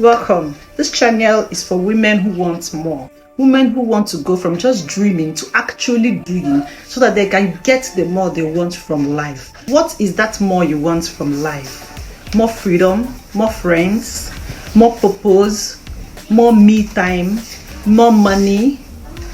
Welcome. This channel is for women who want more. Women who want to go from just dreaming to actually doing so that they can get the more they want from life. What is that more you want from life? More freedom, more friends, more purpose, more me time, more money,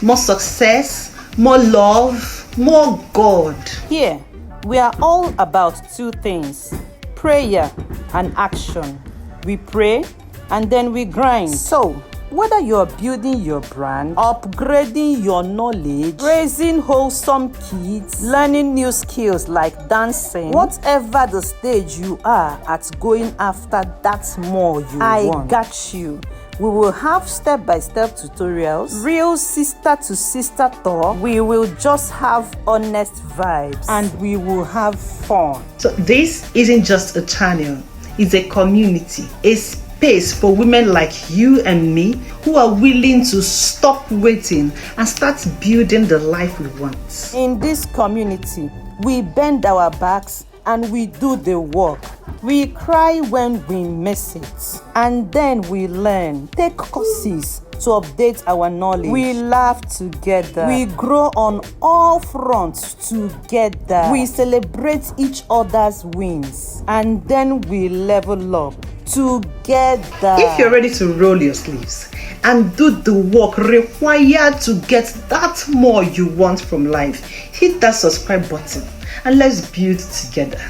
more success, more love, more God. Here, we are all about two things: prayer and action. We pray and then we grind. So, whether you're building your brand, upgrading your knowledge, raising wholesome kids, learning new skills like dancing, whatever the stage you are at going after that more you want, I got you. We will have step-by-step tutorials, real sister-to-sister talk. We will just have honest vibes and we will have fun. So this isn't just a channel, it's a community, a space for women like you and me who are willing to stop waiting and start building the life we want. In this community, we bend our backs and we do the work. We cry when we miss it, and then we learn, take courses to update our knowledge. We laugh together. We grow on all fronts together. We celebrate each other's wins, and then we level up together. If you're ready to roll your sleeves and do the work required to get that more you want from life, hit that subscribe button and let's build together.